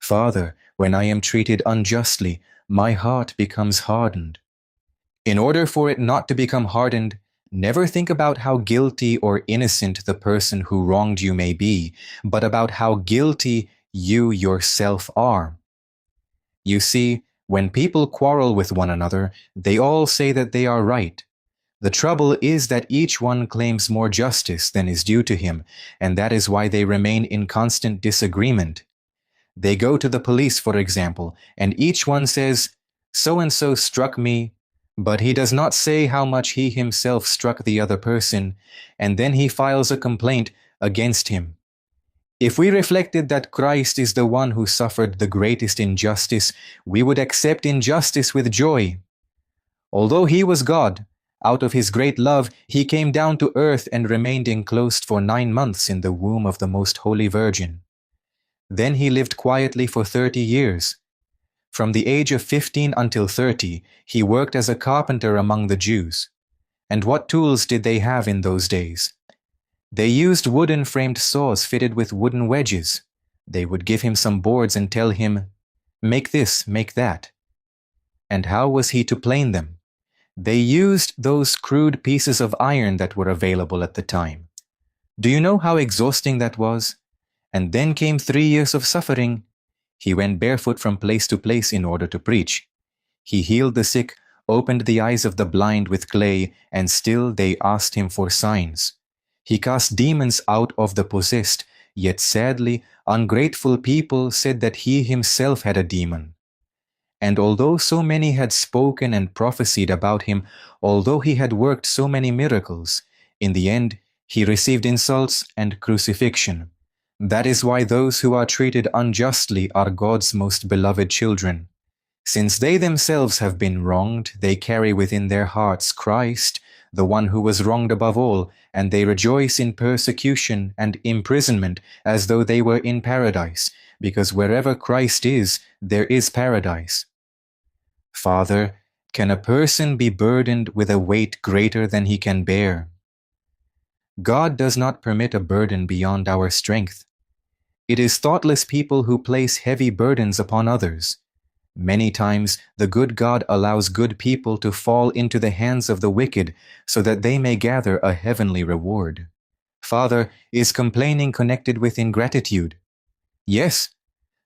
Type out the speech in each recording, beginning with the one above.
Father, when I am treated unjustly, my heart becomes hardened. In order for it not to become hardened, never think about how guilty or innocent the person who wronged you may be, but about how guilty you yourself are. You see, when people quarrel with one another, they all say that they are right. The trouble is that each one claims more justice than is due to him, and that is why they remain in constant disagreement. They go to the police, for example, and each one says, "So-and-so struck me," but he does not say how much he himself struck the other person, and then he files a complaint against him. If we reflected that Christ is the one who suffered the greatest injustice, we would accept injustice with joy. Although he was God, out of his great love, he came down to earth and remained enclosed for 9 months in the womb of the Most Holy Virgin. Then he lived quietly for 30 years. From the age of 15 until 30, he worked as a carpenter among the Jews. And what tools did they have in those days? They used wooden framed saws fitted with wooden wedges. They would give him some boards and tell him, "Make this, make that." And how was he to plane them? They used those crude pieces of iron that were available at the time. Do you know how exhausting that was? And then came 3 years of suffering. He went barefoot from place to place in order to preach. He healed the sick, opened the eyes of the blind with clay, and still they asked him for signs. He cast demons out of the possessed, yet sadly, ungrateful people said that he himself had a demon. And although so many had spoken and prophesied about him, although he had worked so many miracles, in the end he received insults and crucifixion. That is why those who are treated unjustly are God's most beloved children. Since they themselves have been wronged, they carry within their hearts Christ, the one who was wronged above all, and they rejoice in persecution and imprisonment as though they were in paradise, because wherever Christ is, there is paradise. Father, can a person be burdened with a weight greater than he can bear? God does not permit a burden beyond our strength. It is thoughtless people who place heavy burdens upon others. Many times, the good God allows good people to fall into the hands of the wicked so that they may gather a heavenly reward. Father, is complaining connected with ingratitude? Yes.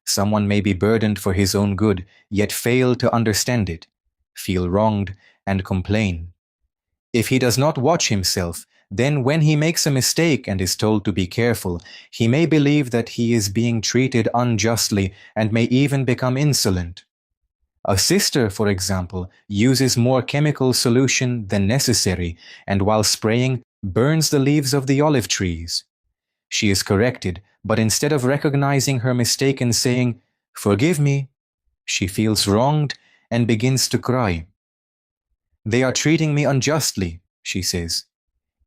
Someone may be burdened for his own good, yet fail to understand it, feel wronged, and complain. If he does not watch himself, then when he makes a mistake and is told to be careful, he may believe that he is being treated unjustly and may even become insolent. A sister, for example, uses more chemical solution than necessary and while spraying, burns the leaves of the olive trees. She is corrected, but instead of recognizing her mistake and saying, "Forgive me," she feels wronged and begins to cry. "They are treating me unjustly," she says.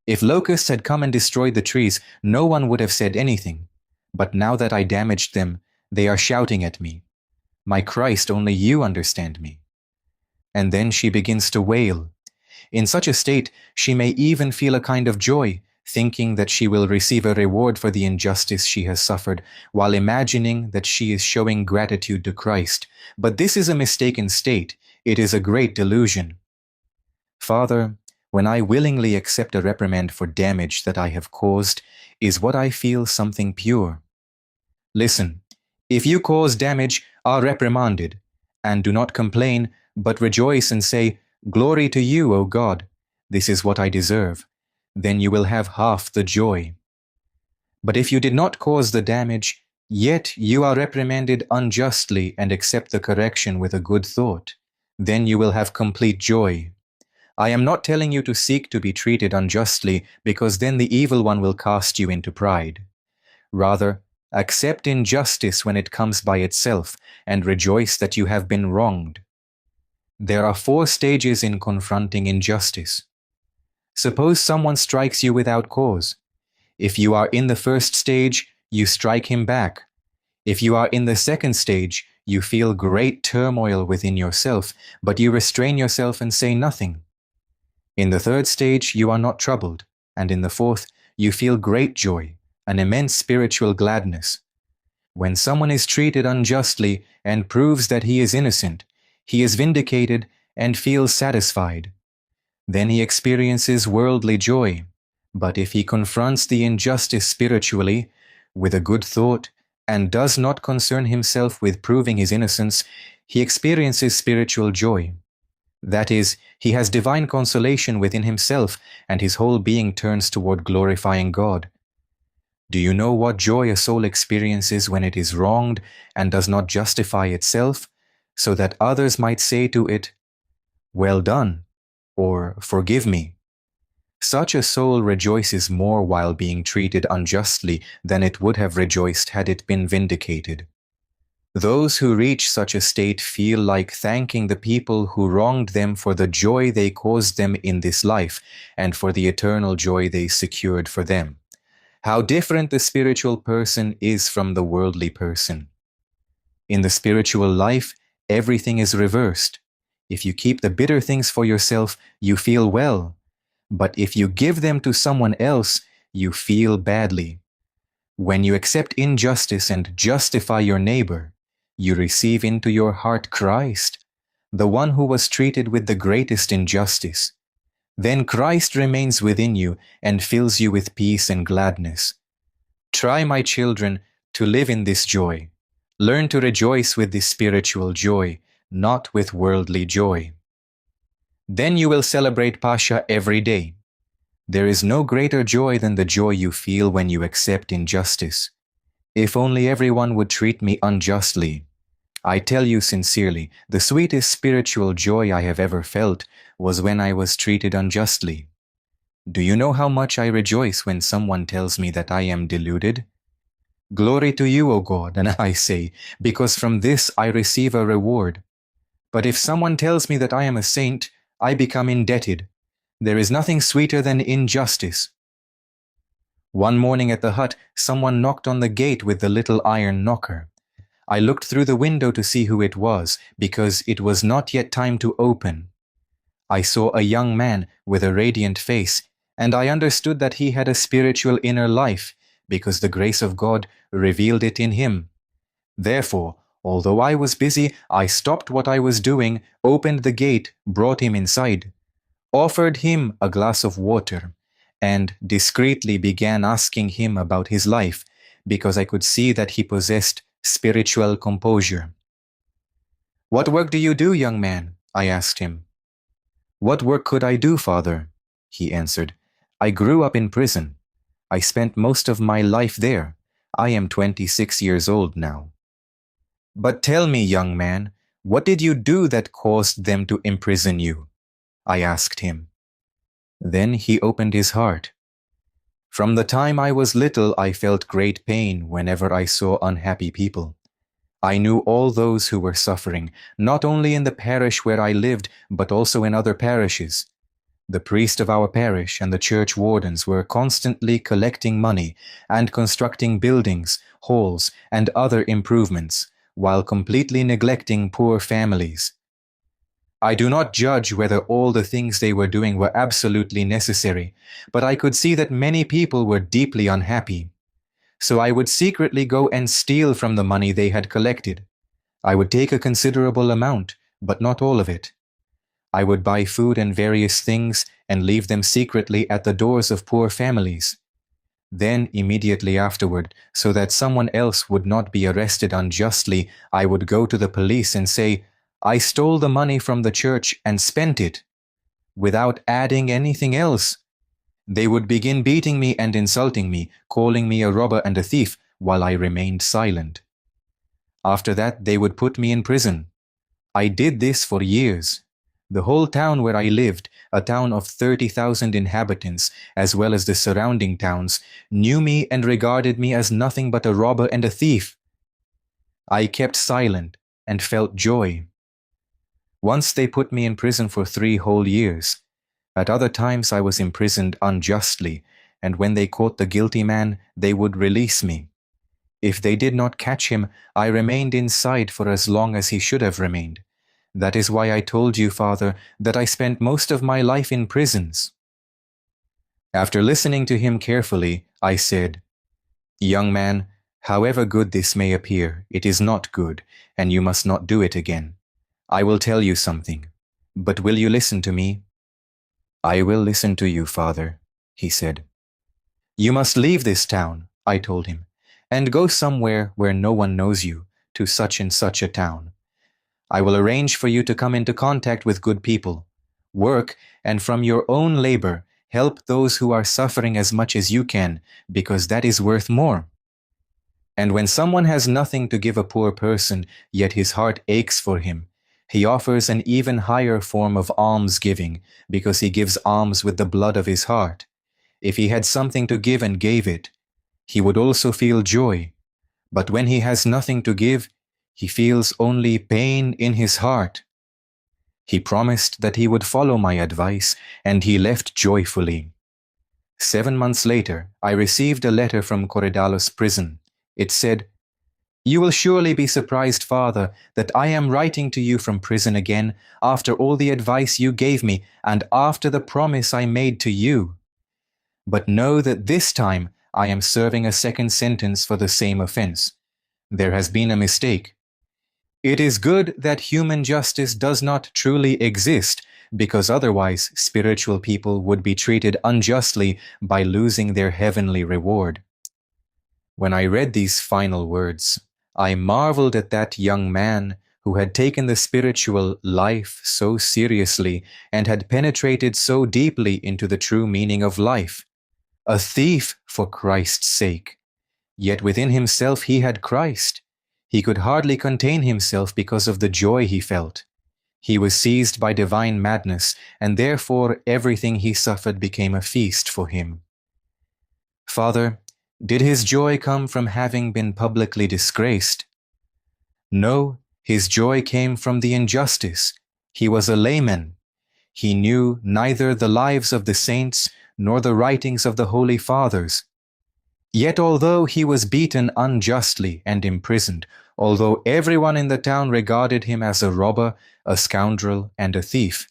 "If locusts had come and destroyed the trees, no one would have said anything. But now that I damaged them, they are shouting at me. My Christ, only you understand me." And then she begins to wail. In such a state, she may even feel a kind of joy, thinking that she will receive a reward for the injustice she has suffered, while imagining that she is showing gratitude to Christ. But this is a mistaken state. It is a great delusion. Father, when I willingly accept a reprimand for damage that I have caused, is what I feel something pure? Listen, if you cause damage, are reprimanded, and do not complain, but rejoice and say, "Glory to you, O God, this is what I deserve," then you will have half the joy. But if you did not cause the damage, yet you are reprimanded unjustly and accept the correction with a good thought, then you will have complete joy. I am not telling you to seek to be treated unjustly, because then the evil one will cast you into pride. Rather, accept injustice when it comes by itself, and rejoice that you have been wronged. There are 4 stages in confronting injustice. Suppose someone strikes you without cause. If you are in the first stage, you strike him back. If you are in the second stage, you feel great turmoil within yourself, but you restrain yourself and say nothing. In the third stage, you are not troubled, and in the fourth, you feel great joy, an immense spiritual gladness. When someone is treated unjustly and proves that he is innocent, he is vindicated and feels satisfied. Then he experiences worldly joy. But if he confronts the injustice spiritually, with a good thought, and does not concern himself with proving his innocence, he experiences spiritual joy. That is, he has divine consolation within himself, and his whole being turns toward glorifying God. Do you know what joy a soul experiences when it is wronged and does not justify itself, so that others might say to it, "Well done," or "Forgive me"? Such a soul rejoices more while being treated unjustly than it would have rejoiced had it been vindicated. Those who reach such a state feel like thanking the people who wronged them for the joy they caused them in this life and for the eternal joy they secured for them. How different the spiritual person is from the worldly person. In the spiritual life, everything is reversed. If you keep the bitter things for yourself, you feel well. But if you give them to someone else, you feel badly. When you accept injustice and justify your neighbor, you receive into your heart Christ, the one who was treated with the greatest injustice. Then Christ remains within you and fills you with peace and gladness. Try, my children, to live in this joy. Learn to rejoice with this spiritual joy, not with worldly joy. Then you will celebrate Pascha every day. There is no greater joy than the joy you feel when you accept injustice. If only everyone would treat me unjustly. I tell you sincerely, the sweetest spiritual joy I have ever felt was when I was treated unjustly. Do you know how much I rejoice when someone tells me that I am deluded? Glory to you, O God, and I say, because from this I receive a reward. But if someone tells me that I am a saint, I become indebted. There is nothing sweeter than injustice. One morning at the hut, someone knocked on the gate with the little iron knocker. I looked through the window to see who it was, because it was not yet time to open. I saw a young man with a radiant face, and I understood that he had a spiritual inner life, because the grace of God revealed it in him. Therefore, although I was busy, I stopped what I was doing, opened the gate, brought him inside, offered him a glass of water, and discreetly began asking him about his life, because I could see that he possessed spiritual composure. "What work do you do, young man?" I asked him. "What work could I do, Father?" he answered. "I grew up in prison. I spent most of my life there. I am 26 years old now." "But tell me, young man, what did you do that caused them to imprison you?" I asked him. Then he opened his heart. "From the time I was little, I felt great pain whenever I saw unhappy people. I knew all those who were suffering, not only in the parish where I lived, but also in other parishes. The priest of our parish and the church wardens were constantly collecting money and constructing buildings, halls, and other improvements, while completely neglecting poor families. I do not judge whether all the things they were doing were absolutely necessary, but I could see that many people were deeply unhappy. So I would secretly go and steal from the money they had collected. I would take a considerable amount, but not all of it. I would buy food and various things and leave them secretly at the doors of poor families. Then, immediately afterward, so that someone else would not be arrested unjustly, I would go to the police and say, 'I stole the money from the church and spent it,' without adding anything else. They would begin beating me and insulting me, calling me a robber and a thief, while I remained silent. After that, they would put me in prison. I did this for years. The whole town where I lived, a town of 30,000 inhabitants, as well as the surrounding towns, knew me and regarded me as nothing but a robber and a thief. I kept silent and felt joy. Once they put me in prison for 3 whole years. At other times I was imprisoned unjustly, and when they caught the guilty man, they would release me. If they did not catch him, I remained inside for as long as he should have remained. That is why I told you, Father, that I spent most of my life in prisons." After listening to him carefully, I said, "Young man, However good this may appear, it is not good, and you must not do it again. I will tell you something, but will you listen to me? I will listen to you, father, he said. You must leave this town, I told him, and go somewhere where no one knows you, to such and such a town. I will arrange for you to come into contact with good people. Work, and from your own labor, help those who are suffering as much as you can, because that is worth more. And when someone has nothing to give a poor person, yet his heart aches for him, he offers an even higher form of almsgiving, because he gives alms with the blood of his heart. If he had something to give and gave it, he would also feel joy. But when he has nothing to give, he feels only pain in his heart. He promised that he would follow my advice, and he left joyfully. 7 months later, I received a letter from Korydallos prison. It said, "You will surely be surprised, Father, that I am writing to you from prison again, after all the advice you gave me, and after the promise I made to you. But know that this time I am serving a second sentence for the same offense. There has been a mistake. It is good that human justice does not truly exist, because otherwise spiritual people would be treated unjustly by losing their heavenly reward." When I read these final words, I marveled at that young man who had taken the spiritual life so seriously and had penetrated so deeply into the true meaning of life. A thief for Christ's sake. Yet within himself he had Christ. He could hardly contain himself because of the joy he felt. He was seized by divine madness, and therefore everything he suffered became a feast for him. Father, did his joy come from having been publicly disgraced? No, his joy came from the injustice. He was a layman. He knew neither the lives of the saints nor the writings of the Holy Fathers. Yet although he was beaten unjustly and imprisoned, although everyone in the town regarded him as a robber, a scoundrel, and a thief,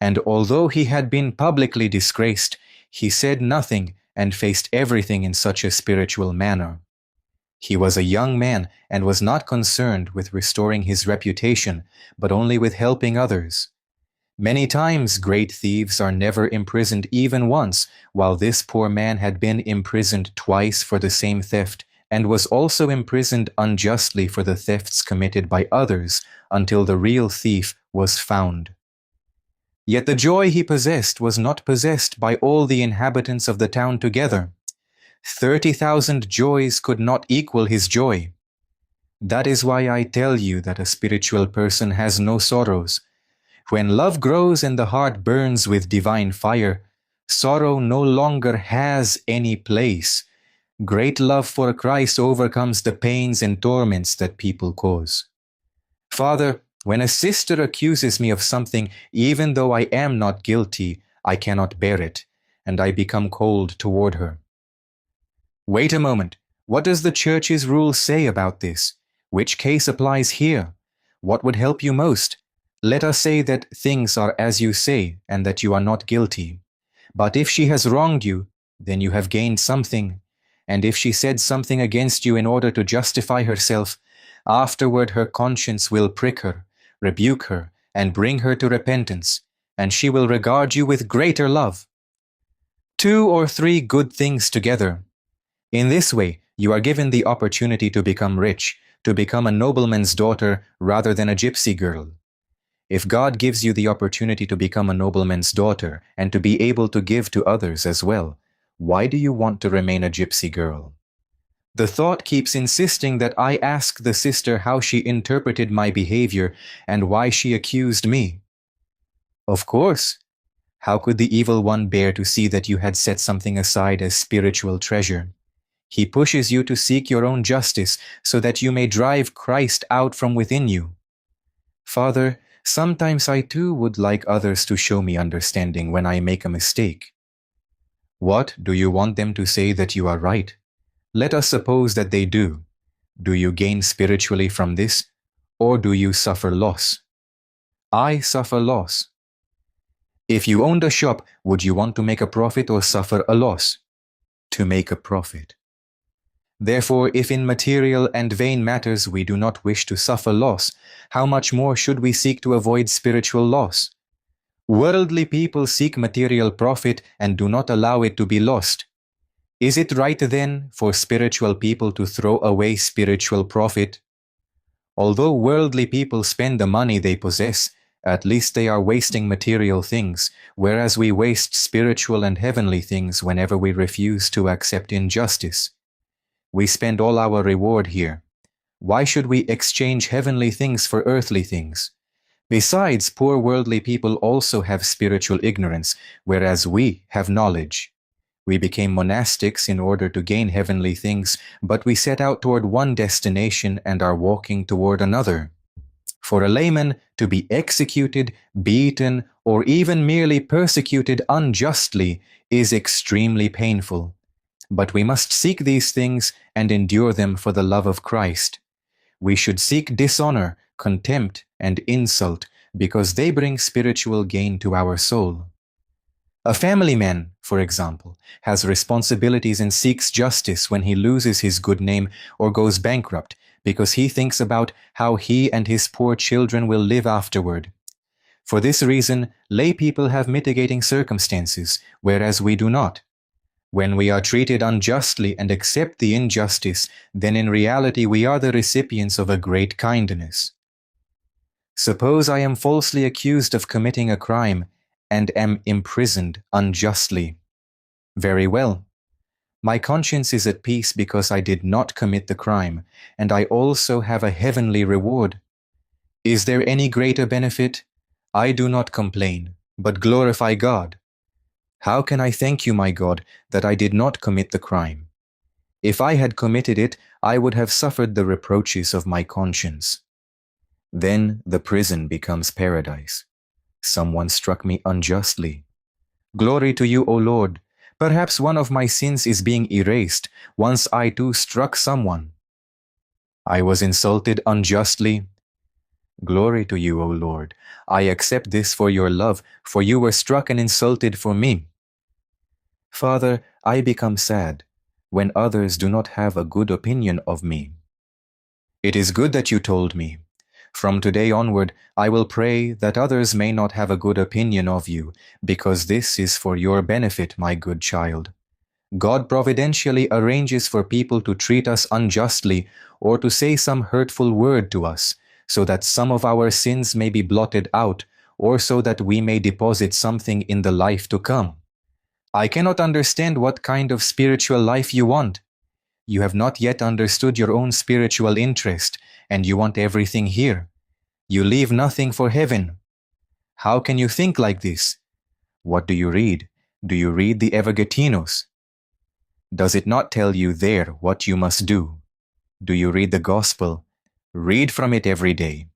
and although he had been publicly disgraced, he said nothing and faced everything in such a spiritual manner. He was a young man and was not concerned with restoring his reputation, but only with helping others. Many times great thieves are never imprisoned even once, while this poor man had been imprisoned twice for the same theft, and was also imprisoned unjustly for the thefts committed by others until the real thief was found. Yet the joy he possessed was not possessed by all the inhabitants of the town together. 30,000 joys could not equal his joy. That is why I tell you that a spiritual person has no sorrows. When love grows and the heart burns with divine fire, sorrow no longer has any place. Great love for Christ overcomes the pains and torments that people cause. Father, when a sister accuses me of something, even though I am not guilty, I cannot bear it, and I become cold toward her. Wait a moment. What does the Church's rule say about this? Which case applies here? What would help you most? Let us say that things are as you say, and that you are not guilty. But if she has wronged you, then you have gained something. And if she said something against you in order to justify herself, afterward her conscience will prick her, rebuke her, and bring her to repentance, and she will regard you with greater love. 2 or 3 good things together. In this way, you are given the opportunity to become rich, to become a nobleman's daughter rather than a gypsy girl. If God gives you the opportunity to become a nobleman's daughter and to be able to give to others as well, why do you want to remain a gypsy girl? The thought keeps insisting that I ask the sister how she interpreted my behavior and why she accused me. Of course. How could the evil one bear to see that you had set something aside as spiritual treasure? He pushes you to seek your own justice so that you may drive Christ out from within you. Father, sometimes I too would like others to show me understanding when I make a mistake. What, do you want them to say that you are right? Let us suppose that they do. Do you gain spiritually from this, or do you suffer loss? I suffer loss. If you owned a shop, would you want to make a profit or suffer a loss? To make a profit. Therefore, if in material and vain matters we do not wish to suffer loss, how much more should we seek to avoid spiritual loss? Worldly people seek material profit and do not allow it to be lost. Is it right then for spiritual people to throw away spiritual profit? Although worldly people spend the money they possess, at least they are wasting material things, whereas we waste spiritual and heavenly things whenever we refuse to accept injustice. We spend all our reward here. Why should we exchange heavenly things for earthly things? Besides, poor worldly people also have spiritual ignorance, whereas we have knowledge. We became monastics in order to gain heavenly things, but we set out toward one destination and are walking toward another. For a layman to be executed, beaten, or even merely persecuted unjustly is extremely painful. But we must seek these things and endure them for the love of Christ. We should seek dishonor, contempt, and insult, because they bring spiritual gain to our soul. A family man, for example, has responsibilities and seeks justice when he loses his good name or goes bankrupt, because he thinks about how he and his poor children will live afterward. For this reason, lay people have mitigating circumstances, whereas we do not. When we are treated unjustly and accept the injustice, then in reality we are the recipients of a great kindness. Suppose I am falsely accused of committing a crime and am imprisoned unjustly. Very well. My conscience is at peace because I did not commit the crime, and I also have a heavenly reward. Is there any greater benefit? I do not complain, but glorify God. How can I thank you, my God, that I did not commit the crime? If I had committed it, I would have suffered the reproaches of my conscience. Then the prison becomes paradise. Someone struck me unjustly. Glory to you, O Lord. Perhaps one of my sins is being erased. Once I too struck someone. I was insulted unjustly. Glory to you, O Lord. I accept this for your love, for you were struck and insulted for me. Father, I become sad when others do not have a good opinion of me. It is good that you told me. From today onward, I will pray that others may not have a good opinion of you, because this is for your benefit, my good child. God providentially arranges for people to treat us unjustly or to say some hurtful word to us, so that some of our sins may be blotted out, or so that we may deposit something in the life to come. I cannot understand what kind of spiritual life you want. You have not yet understood your own spiritual interest, and you want everything here. You leave nothing for heaven. How can you think like this? What do you read? Do you read the Evangelios? Does it not tell you there what you must do? Do you read the Gospel? Read from it every day.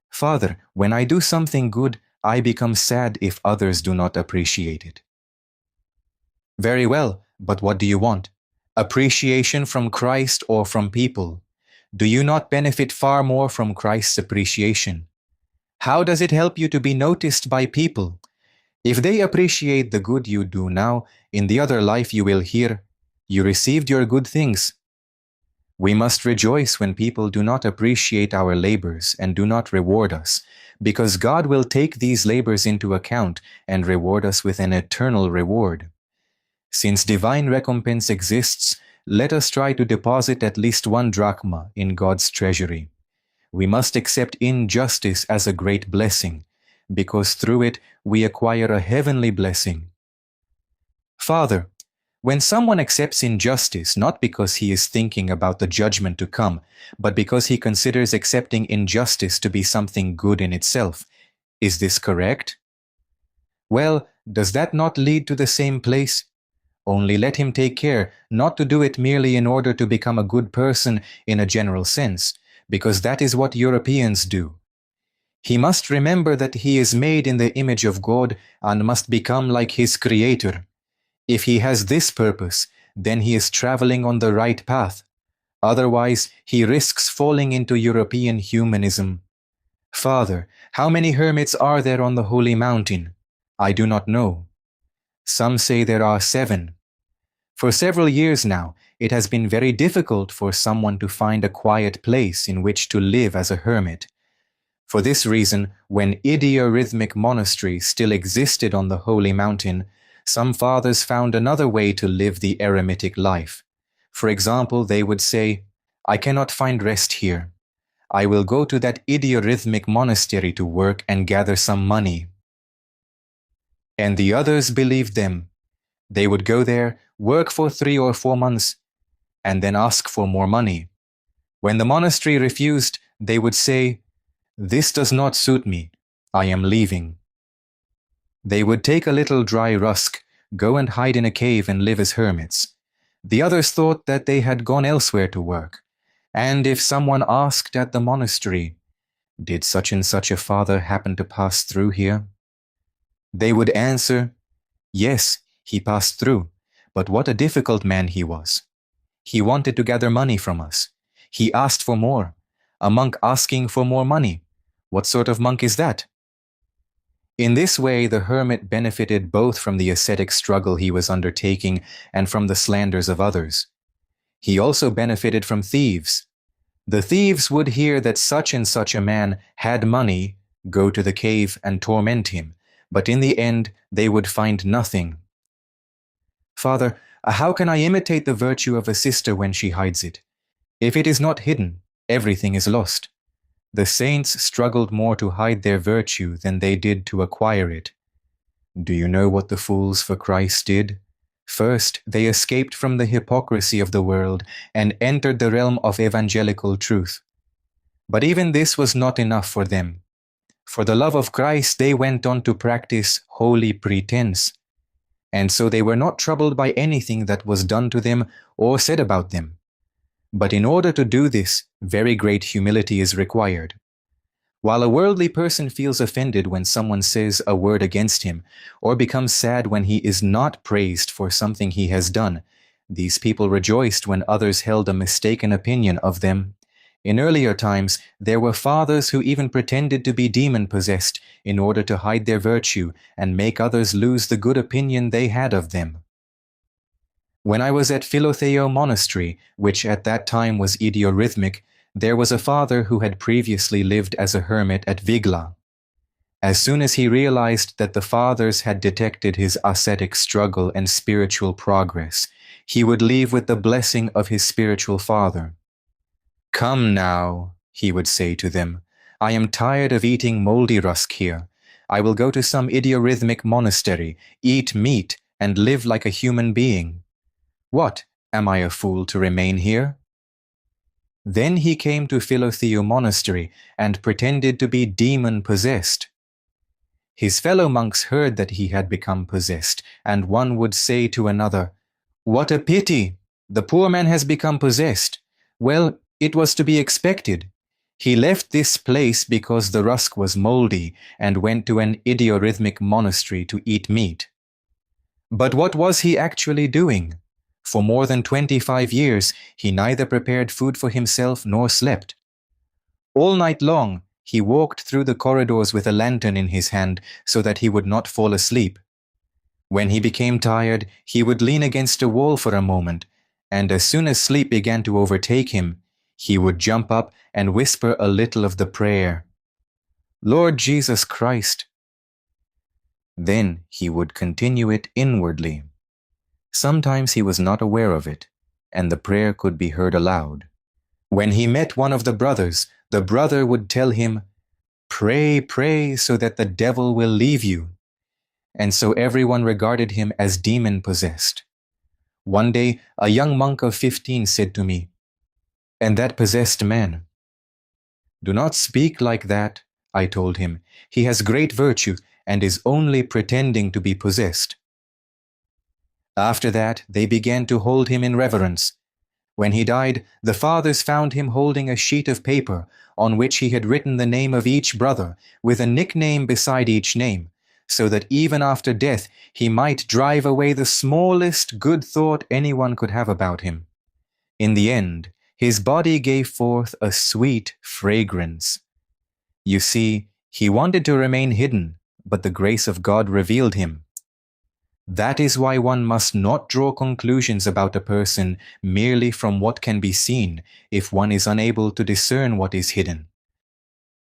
Father, when I do something good, I become sad if others do not appreciate it. Very well, but what do you want? Appreciation from Christ or from people? Do you not benefit far more from Christ's appreciation? How does it help you to be noticed by people? If they appreciate the good you do now, in the other life you will hear, "You received your good things." We must rejoice when people do not appreciate our labors and do not reward us, because God will take these labors into account and reward us with an eternal reward. Since divine recompense exists, let us try to deposit at least 1 drachma in God's treasury. We must accept injustice as a great blessing, because through it we acquire a heavenly blessing. Father, when someone accepts injustice not because he is thinking about the judgment to come, but because he considers accepting injustice to be something good in itself, is this correct? Well, does that not lead to the same place? Only let him take care not to do it merely in order to become a good person in a general sense, because that is what Europeans do. He must remember that he is made in the image of God and must become like his Creator. If he has this purpose, then he is traveling on the right path. Otherwise, he risks falling into European humanism. Father, how many hermits are there on the holy mountain? I do not know. Some say there are 7. For several years now, it has been very difficult for someone to find a quiet place in which to live as a hermit. For this reason, when idiorhythmic monasteries still existed on the holy mountain, some fathers found another way to live the eremitic life. For example, they would say, "I cannot find rest here. I will go to that idiorhythmic monastery to work and gather some money." And the others believed them. They would go there, work for 3 or 4 months, and then ask for more money. When the monastery refused, they would say, "This does not suit me. I am leaving." They would take a little dry rusk, go and hide in a cave and live as hermits. The others thought that they had gone elsewhere to work. And if someone asked at the monastery, "Did such and such a father happen to pass through here?" they would answer, "Yes, he passed through, but what a difficult man he was. He wanted to gather money from us. He asked for more. A monk asking for more money. What sort of monk is that?" In this way, the hermit benefited both from the ascetic struggle he was undertaking and from the slanders of others. He also benefited from thieves. The thieves would hear that such and such a man had money, go to the cave and torment him, but in the end they would find nothing. "Father, how can I imitate the virtue of a sister when she hides it? If it is not hidden, everything is lost." The saints struggled more to hide their virtue than they did to acquire it. Do you know what the fools for Christ did? First, they escaped from the hypocrisy of the world and entered the realm of evangelical truth. But even this was not enough for them. For the love of Christ, they went on to practice holy pretense. And so they were not troubled by anything that was done to them or said about them. But in order to do this, very great humility is required. While a worldly person feels offended when someone says a word against him, or becomes sad when he is not praised for something he has done, these people rejoiced when others held a mistaken opinion of them. In earlier times, there were fathers who even pretended to be demon-possessed in order to hide their virtue and make others lose the good opinion they had of them. When I was at Philotheo Monastery, which at that time was idiorhythmic, there was a father who had previously lived as a hermit at Vigla. As soon as he realized that the fathers had detected his ascetic struggle and spiritual progress, he would leave with the blessing of his spiritual father. "Come now," he would say to them, "I am tired of eating moldy rusk here. I will go to some idiorhythmic monastery, eat meat, and live like a human being. What, am I a fool to remain here?" Then he came to Philotheo Monastery and pretended to be demon-possessed. His fellow monks heard that he had become possessed, and one would say to another, "What a pity! The poor man has become possessed. Well, it was to be expected. He left this place because the rusk was moldy and went to an idiorhythmic monastery to eat meat." But what was he actually doing? For more than 25 years, he neither prepared food for himself nor slept. All night long, he walked through the corridors with a lantern in his hand so that he would not fall asleep. When he became tired, he would lean against a wall for a moment, and as soon as sleep began to overtake him, he would jump up and whisper a little of the prayer, "Lord Jesus Christ." Then he would continue it inwardly. Sometimes he was not aware of it, and the prayer could be heard aloud. When he met one of the brother would tell him, "Pray, pray, so that the devil will leave you." And so everyone regarded him as demon-possessed. One day, a young monk of 15 said to me, "And that possessed man?" "Do not speak like that," I told him. "He has great virtue and is only pretending to be possessed." After that, they began to hold him in reverence. When he died, the fathers found him holding a sheet of paper on which he had written the name of each brother, with a nickname beside each name, so that even after death he might drive away the smallest good thought anyone could have about him. In the end, his body gave forth a sweet fragrance. You see, he wanted to remain hidden, but the grace of God revealed him. That is why one must not draw conclusions about a person merely from what can be seen if one is unable to discern what is hidden.